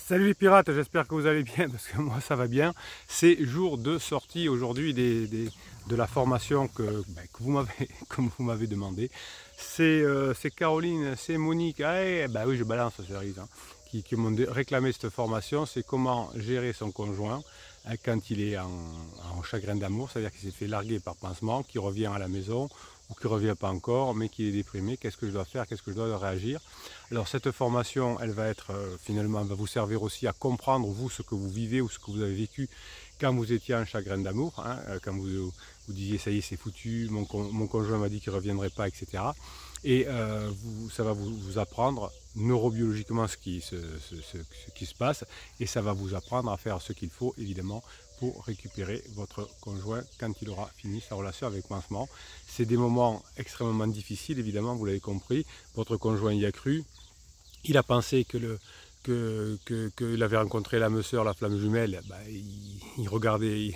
Salut les pirates, j'espère que vous allez bien parce que moi ça va bien. C'est jour de sortie aujourd'hui de la formation que vous m'avez demandé. C'est Caroline, c'est Monique, oui je balance ça cerise, hein, qui m'ont réclamé cette formation. C'est comment gérer son conjoint quand il est en chagrin d'amour, c'est-à-dire qu'il s'est fait larguer par pansement, qu'il revient à la maison ou qui ne revient pas encore, mais qui est déprimé. Qu'est-ce que je dois faire? Qu'est-ce que je dois réagir? Alors cette formation, elle va être finalement, elle va vous servir aussi à comprendre vous ce que vous vivez ou ce que vous avez vécu quand vous étiez en chagrin d'amour, hein, quand vous disiez ça y est c'est foutu, mon conjoint m'a dit qu'il ne reviendrait pas, etc. Et ça va vous apprendre neurobiologiquement ce qui se passe, et ça va vous apprendre à faire ce qu'il faut évidemment pour récupérer votre conjoint quand il aura fini sa relation avec pansement. C'est des moments extrêmement difficiles, évidemment, vous l'avez compris. Votre conjoint y a cru, il a pensé qu'il avait rencontré l'âme sœur, la flamme jumelle, il regardait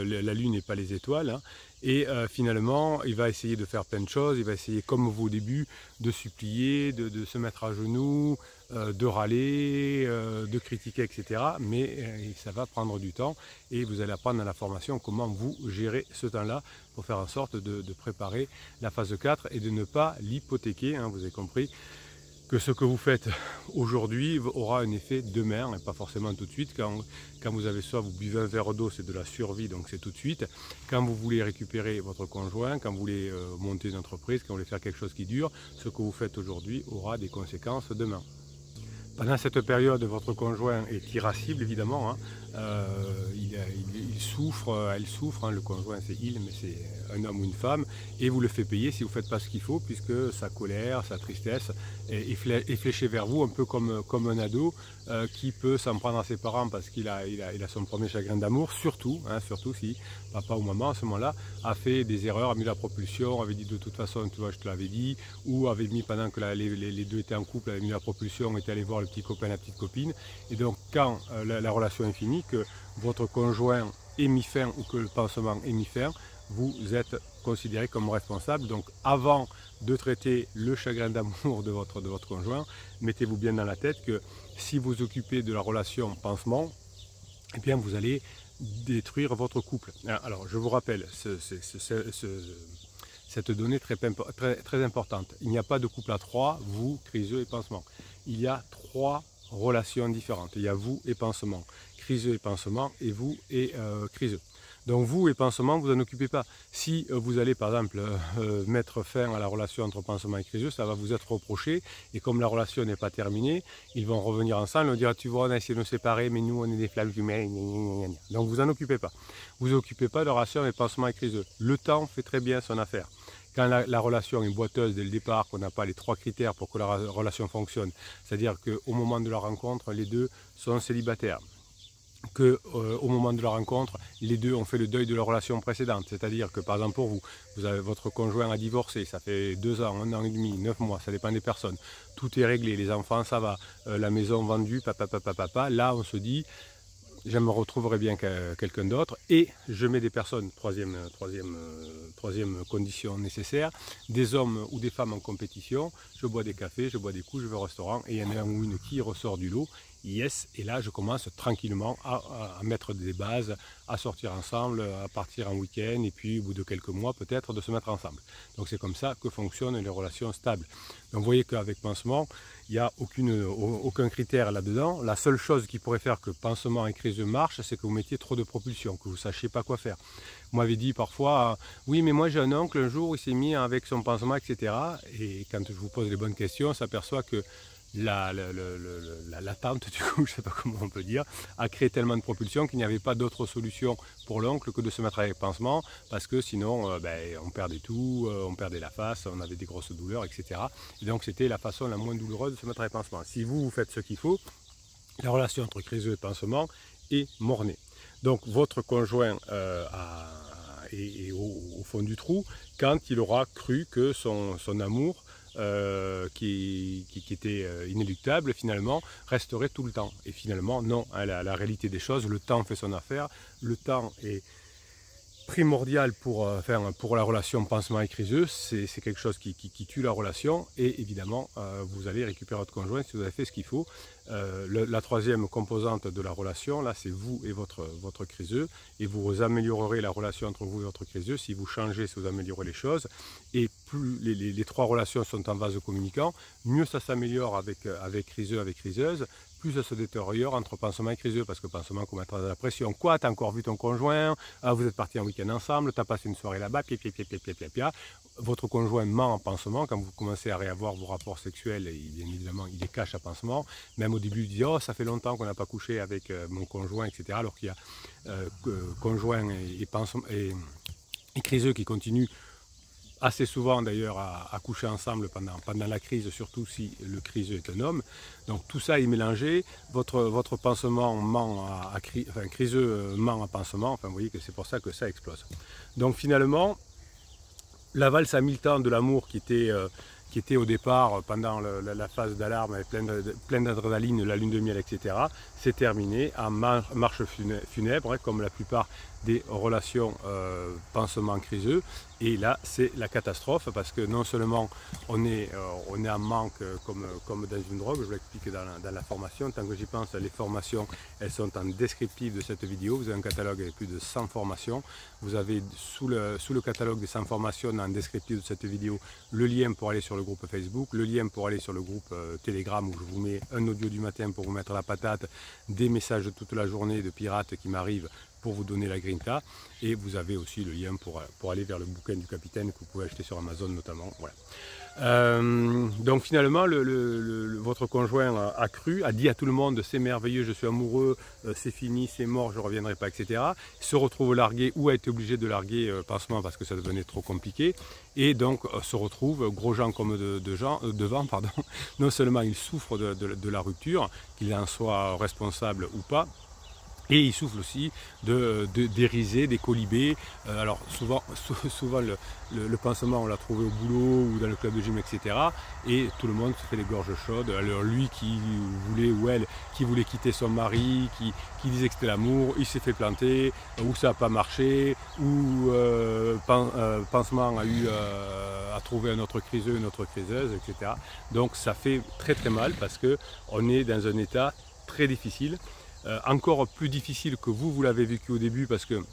la lune et pas les étoiles, hein. Et finalement il va essayer de faire plein de choses, il va essayer comme vous au début de supplier, de se mettre à genoux, de râler, de critiquer, etc. Mais ça va prendre du temps et vous allez apprendre dans la formation comment vous gérer ce temps-là pour faire en sorte de préparer la phase 4 et de ne pas l'hypothéquer, hein, vous avez compris que ce que vous faites aujourd'hui aura un effet demain, et pas forcément tout de suite. Quand vous avez soif, vous buvez un verre d'eau, c'est de la survie, donc c'est tout de suite. Quand vous voulez récupérer votre conjoint, quand vous voulez monter une entreprise, quand vous voulez faire quelque chose qui dure, ce que vous faites aujourd'hui aura des conséquences demain. Pendant cette période, votre conjoint est irascible, évidemment, hein. Il souffre, elle souffre, hein. Le conjoint c'est il, mais c'est un homme ou une femme, et vous le fait payer si vous ne faites pas ce qu'il faut, puisque sa colère, sa tristesse est fléchée vers vous, un peu comme un ado qui peut s'en prendre à ses parents parce qu'il a son premier chagrin d'amour, surtout si papa ou maman à ce moment-là a fait des erreurs, a mis la propulsion, avait dit de toute façon, tu vois, je te l'avais dit, ou avait mis pendant que les deux étaient en couple, avait mis la propulsion, était allé voir le petit copain, la petite copine, et donc quand la relation est finie, que votre conjoint est mis fin ou que le pansement est mis fin, vous êtes considéré comme responsable. Donc avant de traiter le chagrin d'amour de votre conjoint, mettez-vous bien dans la tête que si vous occupez de la relation pansement, eh bien vous allez détruire votre couple. Alors je vous rappelle cette donnée très importante. Il n'y a pas de couple à trois, vous, criseux et pansement. Il y a trois relations différentes. Il y a vous et pansement, criseux et pansement, et vous et criseux. Donc vous et pansement, vous n'en occupez pas. Si vous allez par exemple mettre fin à la relation entre pansement et criseux, ça va vous être reproché, et comme la relation n'est pas terminée, ils vont revenir ensemble et vont dire tu vois, on a essayé de nous séparer, mais nous on est des flammes jumelles. Donc vous n'en occupez pas. Vous n'occupez pas de la relation avec pansement et criseux. Le temps fait très bien son affaire. Quand la relation est boiteuse dès le départ, qu'on n'a pas les trois critères pour que la relation fonctionne, c'est-à-dire qu'au moment de la rencontre, les deux sont célibataires, qu'au moment de la rencontre, les deux ont fait le deuil de leur relation précédente, c'est-à-dire que par exemple pour vous, votre conjoint a divorcé, ça fait 2 ans, 1 an et demi, 9 mois, ça dépend des personnes, tout est réglé, les enfants ça va, la maison vendue, papa, là on se dit, je me retrouverai bien quelqu'un d'autre, et je mets des personnes, troisième condition nécessaire, des hommes ou des femmes en compétition, je bois des cafés, je bois des coups, je vais au restaurant, et il y en a un ou une qui ressort du lot, yes, et là je commence tranquillement à mettre des bases, à sortir ensemble, à partir en week-end, et puis au bout de quelques mois peut-être de se mettre ensemble. Donc c'est comme ça que fonctionnent les relations stables. Donc vous voyez qu'avec pansement, il n'y a aucun critère là-dedans. La seule chose qui pourrait faire que pansement et criseux marche, c'est que vous mettiez trop de propulsion, que vous ne sachiez pas quoi faire. Vous m'avez dit parfois, oui mais moi j'ai un oncle, un jour il s'est mis avec son pansement, etc. Et quand je vous pose les bonnes questions, on s'aperçoit que l'attente, du coup, je ne sais pas comment on peut dire, a créé tellement de propulsion qu'il n'y avait pas d'autre solution pour l'oncle que de se mettre avec pansement, parce que sinon on perdait tout, on perdait la face, on avait des grosses douleurs, etc. Et donc c'était la façon la moins douloureuse de se mettre avec pansement. Si vous faites ce qu'il faut, la relation entre criseux et pansement est mornée. Donc votre conjoint est au fond du trou quand il aura cru que son amour qui était inéluctable, finalement, resterait tout le temps. Et finalement, non, hein, la réalité des choses, le temps fait son affaire, le temps est primordial pour la relation pansement et criseux, c'est quelque chose qui tue la relation, et évidemment, vous allez récupérer votre conjoint si vous avez fait ce qu'il faut. La troisième composante de la relation, là, c'est vous et votre criseux, et vous améliorerez la relation entre vous et votre criseux si vous changez, si vous améliorez les choses. Et plus les trois relations sont en vase communicant, mieux ça s'améliore avec criseux, avec criseuse, plus ça se détériore entre pansement et criseux, parce que pansement commettra de la pression. Quoi, t'as encore vu ton conjoint, vous êtes partis en week-end ensemble, t'as passé une soirée là-bas, pia. Votre conjoint ment en pansement, quand vous commencez à réavoir vos rapports sexuels, et bien évidemment il les cache à pansement. Même au début il dit oh ça fait longtemps qu'on n'a pas couché avec mon conjoint, etc. Alors qu'il y a conjoint et criseux qui continuent assez souvent d'ailleurs à coucher ensemble pendant la crise, surtout si le criseux est un homme. Donc tout ça est mélangé, votre pansement ment enfin criseux ment à pansement, enfin vous voyez que c'est pour ça que ça explose. Donc finalement, la valse à 1000 temps de l'amour qui était au départ pendant la phase d'alarme avec plein d'adrénaline, la lune de miel, etc. c'est terminé en marche funèbre, comme la plupart des relations pansement criseux. Et là c'est la catastrophe, parce que non seulement on est en manque comme dans une drogue, je vous l'explique dans la formation. Tant que j'y pense, les formations elles sont en descriptif de cette vidéo. Vous avez un catalogue avec plus de 100 formations. Vous avez sous le catalogue des 100 formations, en descriptif de cette vidéo, le lien pour aller sur le groupe Facebook, le lien pour aller sur le groupe Telegram, où je vous mets un audio du matin pour vous mettre la patate, des messages toute la journée de pirates qui m'arrivent pour vous donner la grinta, et vous avez aussi le lien pour aller vers le bouquin du capitaine que vous pouvez acheter sur Amazon notamment. Voilà. Donc finalement votre conjoint a cru, a dit à tout le monde c'est merveilleux, je suis amoureux, c'est fini, c'est mort, je ne reviendrai pas, etc. Il se retrouve largué ou a été obligé de larguer pansement parce que ça devenait trop compliqué, et donc se retrouve gros gens comme devant, pardon. Non seulement il souffre de la rupture, qu'il en soit responsable ou pas, et il souffle aussi des risées, des colibés. Alors souvent le pansement on l'a trouvé au boulot ou dans le club de gym, etc. Et tout le monde se fait les gorges chaudes. Alors lui qui voulait, ou elle qui voulait quitter son mari, qui disait que c'était l'amour, il s'est fait planter, ou ça n'a pas marché, ou pansement a trouvé un autre criseux, une autre criseuse, etc. Donc ça fait très très mal, parce qu'on est dans un état très difficile. Encore plus difficile que vous l'avez vécu au début, parce que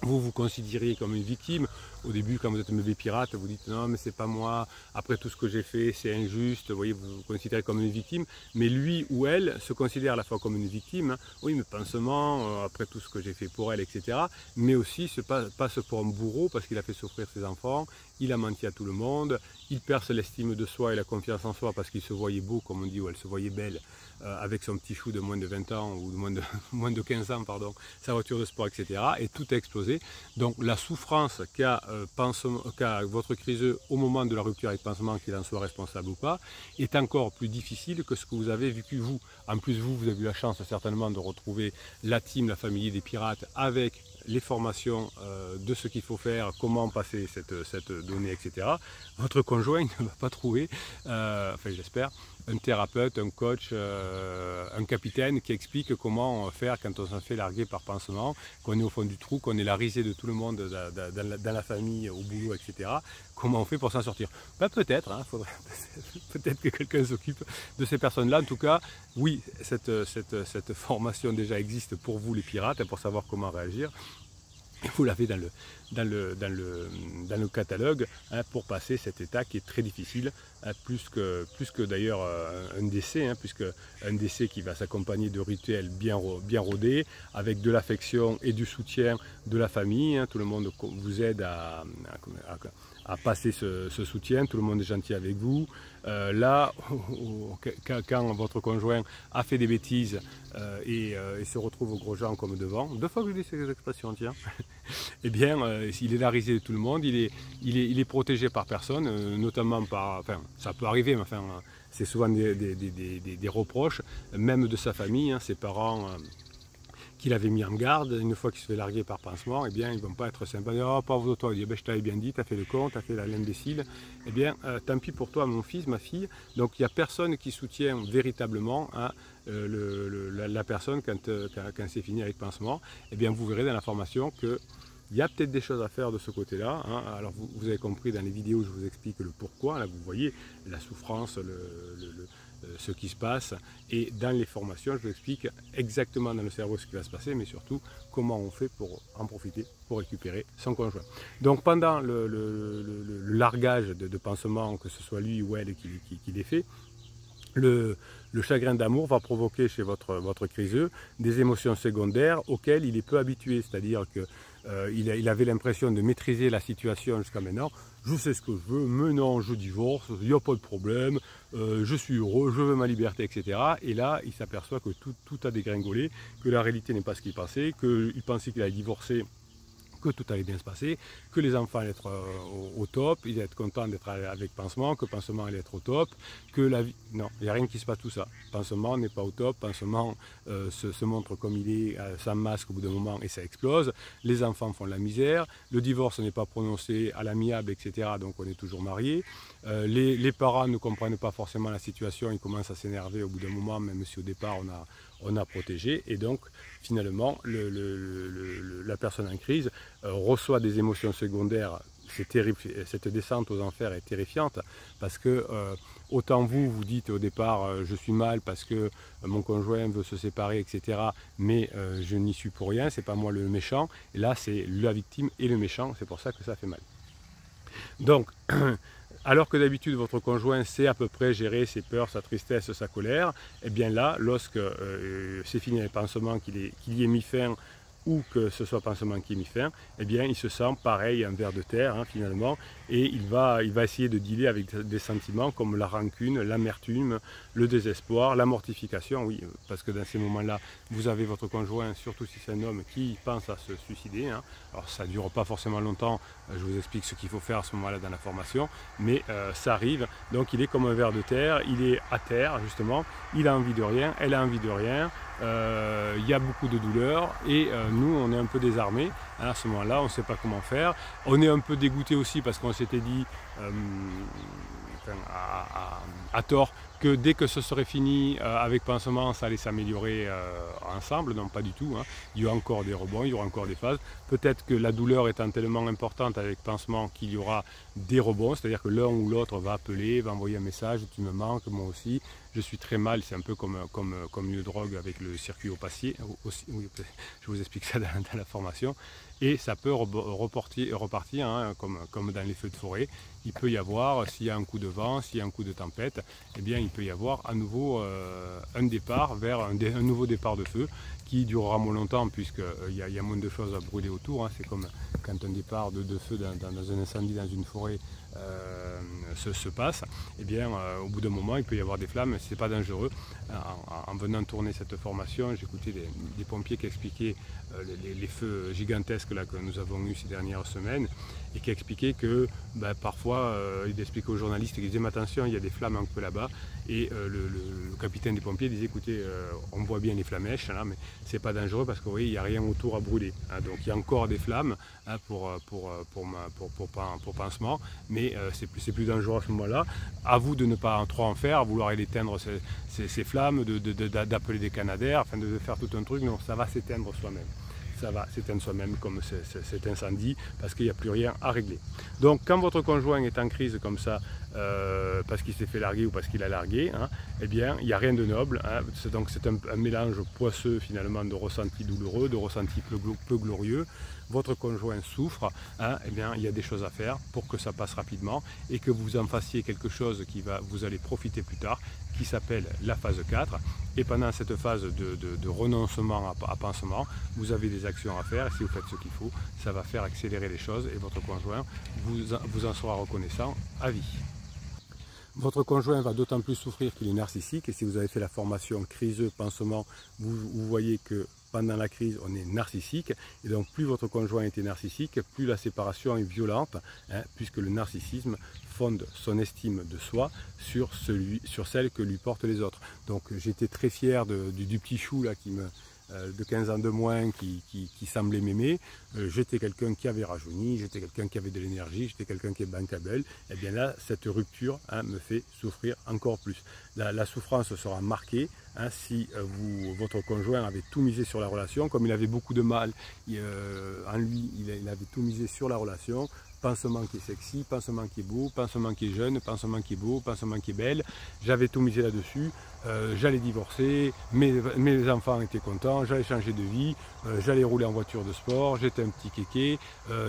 vous considériez comme une victime. Au début, quand vous êtes un bébé pirate, vous dites non mais c'est pas moi, après tout ce que j'ai fait c'est injuste, vous voyez, vous vous considérez comme une victime, mais lui ou elle se considère à la fois comme une victime, hein. Oui mais pansement, après tout ce que j'ai fait pour elle, etc. Mais aussi se passe pour un bourreau parce qu'il a fait souffrir ses enfants, il a menti à tout le monde, il perce l'estime de soi et la confiance en soi parce qu'il se voyait beau, comme on dit, ou elle se voyait belle, avec son petit chou de moins de 20 ans, ou de moins de 15 ans, pardon, sa voiture de sport, etc. Et tout a explosé. Donc la souffrance qu'a votre criseux au moment de la rupture avec pansement, qu'il en soit responsable ou pas, est encore plus difficile que ce que vous avez vécu vous. En plus vous avez eu la chance certainement de retrouver la team, la famille des pirates, avec les formations de ce qu'il faut faire, comment passer cette donnée, etc. Votre conjoint ne va pas trouver, enfin j'espère, un thérapeute, un coach, un capitaine qui explique comment faire quand on s'en fait larguer par pansement, qu'on est au fond du trou, qu'on est la risée de tout le monde dans la famille, au boulot, etc. Comment on fait pour s'en sortir? Ben, peut-être, hein, peut-être que quelqu'un s'occupe de ces personnes-là. En tout cas, oui, cette formation déjà existe pour vous les pirates, pour savoir comment réagir. Vous l'avez dans le catalogue, hein, pour passer cet état qui est très difficile, hein, plus que d'ailleurs un décès, hein, puisque un décès qui va s'accompagner de rituels bien rodés, avec de l'affection et du soutien de la famille, hein. Tout le monde vous aide à passer ce soutien, tout le monde est gentil avec vous. Là, quand votre conjoint a fait des bêtises et se retrouve au gros gens comme devant, 2 fois que je dis ces expressions, tiens, eh bien, il est la risée de tout le monde, il est protégé par personne, notamment par, enfin, ça peut arriver, mais enfin, c'est souvent des reproches, même de sa famille, hein, ses parents, qu'il avait mis en garde. Une fois qu'il se fait larguer par pansement, eh bien ils ne vont pas être sympas. Oh pauvre toi, je t'avais bien dit, tu as fait le con, tu as fait l'imbécile. Eh bien tant pis pour toi mon fils, ma fille. Donc il n'y a personne qui soutient véritablement, hein, la personne quand c'est fini avec pansement. Eh bien vous verrez dans la formation que il y a peut-être des choses à faire de ce côté-là, hein. Alors vous avez compris dans les vidéos, je vous explique le pourquoi. Là vous voyez la souffrance, ce qui se passe. Et dans les formations, je vous explique exactement dans le cerveau ce qui va se passer, mais surtout comment on fait pour en profiter, pour récupérer son conjoint. Donc pendant le largage de pansement, que ce soit lui ou elle qui les fait, le chagrin d'amour va provoquer chez votre criseux des émotions secondaires auxquelles il est peu habitué, c'est-à-dire qu'il avait l'impression de maîtriser la situation jusqu'à maintenant. Je sais ce que je veux, mais non, je divorce, il n'y a pas de problème, je suis heureux, je veux ma liberté, etc. Et là, il s'aperçoit que tout a dégringolé, que la réalité n'est pas ce qu'il pensait, qu'il pensait qu'il allait divorcer, que tout allait bien se passer, que les enfants allaient être au top, ils allaient être contents d'être avec Pansement, que Pansement allait être au top, que la vie... Non, il n'y a rien qui se passe tout ça. Pansement n'est pas au top, Pansement se montre comme il est, sans masque au bout d'un moment et ça explose. Les enfants font de la misère, le divorce n'est pas prononcé à l'amiable, etc. Donc on est toujours mariés. Les parents ne comprennent pas forcément la situation, ils commencent à s'énerver au bout d'un moment, même si au départ on a protégé, et donc finalement la personne en crise reçoit des émotions secondaires. C'est terrible, cette descente aux enfers est terrifiante parce que autant vous dites au départ je suis mal parce que mon conjoint veut se séparer, etc. Mais je n'y suis pour rien, c'est pas moi le méchant, et là c'est la victime et le méchant, c'est pour ça que ça fait mal. Donc alors que d'habitude votre conjoint sait à peu près gérer ses peurs, sa tristesse, sa colère, et bien là, lorsque c'est fini les pansements, qu'il y ait mis fin, ou que ce soit Pansement qui ait mis fin, eh bien il se sent pareil, un ver de terre hein, finalement, et il va essayer de dealer avec des sentiments comme la rancune, l'amertume, le désespoir, la mortification, oui, parce que dans ces moments-là, vous avez votre conjoint, surtout si c'est un homme, qui pense à se suicider, hein. Alors ça ne dure pas forcément longtemps, je vous explique ce qu'il faut faire à ce moment-là dans la formation, mais ça arrive, donc il est comme un ver de terre, il est à terre justement, il a envie de rien, elle a envie de rien, il y a beaucoup de douleur et nous on est un peu désarmés hein, à ce moment-là, on ne sait pas comment faire, on est un peu dégoûté aussi parce qu'on s'était dit à tort que dès que ce serait fini avec Pansement, ça allait s'améliorer ensemble, non pas du tout, hein. Il y aura encore des rebonds, il y aura encore des phases, peut-être que la douleur étant tellement importante avec Pansement qu'il y aura des rebonds, c'est-à-dire que l'un ou l'autre va appeler, va envoyer un message, tu me manques, moi aussi, je suis très mal, c'est un peu comme une drogue avec le circuit opacier, oui, je vous explique ça dans la formation, et ça peut repartir hein, comme dans les feux de forêt. Il peut y avoir, s'il y a un coup de vent, s'il y a un coup de tempête, eh bien il peut y avoir à nouveau un départ vers un nouveau départ de feu qui durera moins longtemps puisqu'il y a moins de choses à brûler autour. Hein. C'est comme quand un départ de feu dans un incendie dans une forêt se passe, eh bien au bout d'un moment il peut y avoir des flammes, c'est pas dangereux. En venant tourner cette formation, j'écoutais des pompiers qui expliquaient les feux gigantesques là, que nous avons eus ces dernières semaines et qui expliquaient que parfois il expliquait aux journalistes qu'ils disaient mais attention, il y a des flammes un peu là-bas, et le capitaine des pompiers disait écoutez, on voit bien les flamèches là, mais c'est pas dangereux parce que oui, il n'y a rien autour à brûler, hein, donc il y a encore des flammes hein, pour Pansement, mais c'est plus dangereux à ce moment-là. À vous de ne pas trop en faire, à vouloir éteindre ces flammes, d'appeler des canadaires, enfin de faire tout un truc, non, ça va s'éteindre soi-même. Ça va s'éteindre soi-même comme cet incendie parce qu'il n'y a plus rien à régler. Donc quand votre conjoint est en crise comme ça, parce qu'il s'est fait larguer ou parce qu'il a largué, hein, eh bien il n'y a rien de noble, hein. Donc c'est un mélange poisseux finalement de ressentis douloureux, de ressentis peu glorieux. Votre conjoint souffre, hein, eh bien il y a des choses à faire pour que ça passe rapidement et que vous en fassiez quelque chose vous allez profiter plus tard, qui s'appelle la phase 4. Et pendant cette phase de renoncement à Pansement, vous avez des actions à faire, et si vous faites ce qu'il faut, ça va faire accélérer les choses et votre conjoint vous en sera reconnaissant à vie. Votre conjoint va d'autant plus souffrir qu'il est narcissique, et si vous avez fait la formation criseux Pansement, vous voyez que pendant la crise, on est narcissique, et donc plus votre conjoint était narcissique, plus la séparation est violente, hein, puisque le narcissisme fonde son estime de soi sur celle que lui portent les autres. Donc j'étais très fier du petit chou là de 15 ans de moins qui semblait m'aimer. J'étais quelqu'un qui avait rajeuni, j'étais quelqu'un qui avait de l'énergie, j'étais quelqu'un qui est bankable. Et bien là, cette rupture hein, me fait souffrir encore plus. La souffrance sera marquée hein, si votre conjoint avait tout misé sur la relation, comme il avait beaucoup de mal en lui, il avait tout misé sur la relation. pansement qui est sexy, pansement qui est beau, pansement qui est jeune, pansement qui est beau, pansement qui est belle. J'avais tout misé là-dessus. J'allais divorcer, mes enfants étaient contents, j'allais changer de vie, j'allais rouler en voiture de sport, j'étais un petit kéké,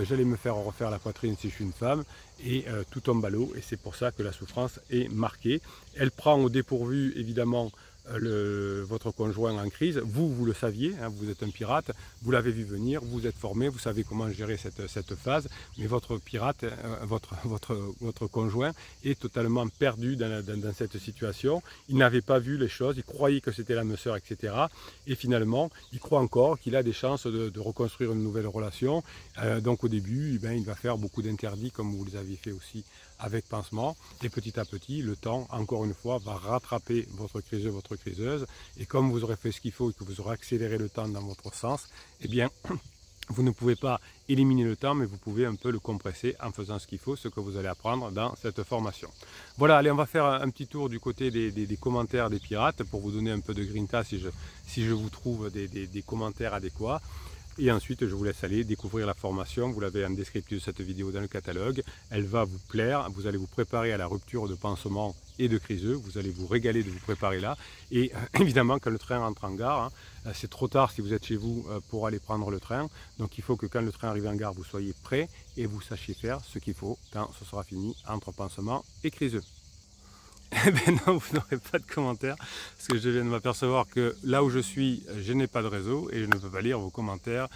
j'allais me faire refaire la poitrine si je suis une femme, et tout tombe à l'eau, et c'est pour ça que la souffrance est marquée. Elle prend au dépourvu évidemment votre conjoint en crise. Vous le saviez, hein, vous êtes un pirate, vous l'avez vu venir, vous êtes formé, vous savez comment gérer cette phase, mais votre pirate, votre conjoint est totalement perdu dans cette situation. Il n'avait pas vu les choses, il croyait que c'était l'âme sœur, etc. Et finalement, il croit encore qu'il a des chances de reconstruire une nouvelle relation. Donc au début, il va faire beaucoup d'interdits, comme vous les avez fait aussi avec pansement, et petit à petit, le temps, encore une fois, va rattraper votre criseux, votre criseuse, et comme vous aurez fait ce qu'il faut et que vous aurez accéléré le temps dans votre sens, eh bien, vous ne pouvez pas éliminer le temps, mais vous pouvez un peu le compresser en faisant ce qu'il faut, ce que vous allez apprendre dans cette formation. Voilà, allez, on va faire un petit tour du côté des commentaires des pirates, pour vous donner un peu de grinta si je vous trouve des commentaires adéquats. Et ensuite, je vous laisse aller découvrir la formation. Vous l'avez en descriptif de cette vidéo dans le catalogue. Elle va vous plaire. Vous allez vous préparer à la rupture de pansement et de criseux. Vous allez vous régaler de vous préparer là. Et évidemment, quand le train rentre en gare, hein, c'est trop tard si vous êtes chez vous pour aller prendre le train. Donc il faut que quand le train arrive en gare, vous soyez prêt et vous sachiez faire ce qu'il faut quand ce sera fini entre pansement et criseux. Eh bien non, vous n'aurez pas de commentaires, parce que je viens de m'apercevoir que là où je suis, je n'ai pas de réseau et je ne peux pas lire vos commentaires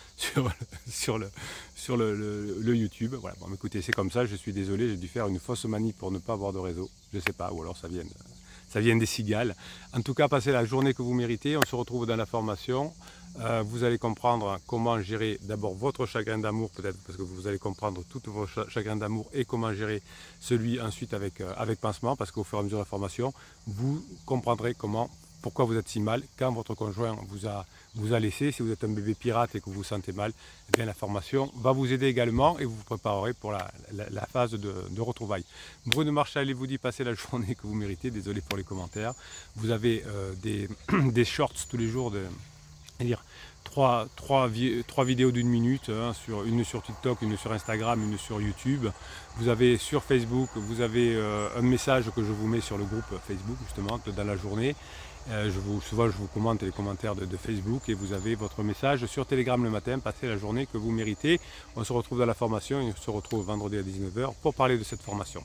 sur le YouTube. Voilà, bon écoutez, c'est comme ça, je suis désolé, j'ai dû faire une fausse manie pour ne pas avoir de réseau, je ne sais pas, ou alors ça vient des cigales. En tout cas, passez la journée que vous méritez, on se retrouve dans la formation. Vous allez comprendre comment gérer d'abord votre chagrin d'amour, peut-être parce que vous allez comprendre tous vos chagrins d'amour, et comment gérer celui ensuite avec pansement, parce qu'au fur et à mesure de la formation, vous comprendrez pourquoi vous êtes si mal quand votre conjoint vous a laissé. Si vous êtes un bébé pirate et que vous vous sentez mal, eh bien la formation va vous aider également et vous vous préparerez pour la phase de retrouvailles. Bruno Marchal vous dit passez la journée que vous méritez. Désolé pour les commentaires. Vous avez des shorts tous les jours c'est-à-dire trois vidéos d'une minute, hein, une sur TikTok, une sur Instagram, une sur YouTube. Vous avez sur Facebook, vous avez un message que je vous mets sur le groupe Facebook justement dans la journée. Souvent je vous commente les commentaires de Facebook, et vous avez votre message sur Telegram le matin. Passez la journée que vous méritez. On se retrouve dans la formation et on se retrouve vendredi à 19 h pour parler de cette formation.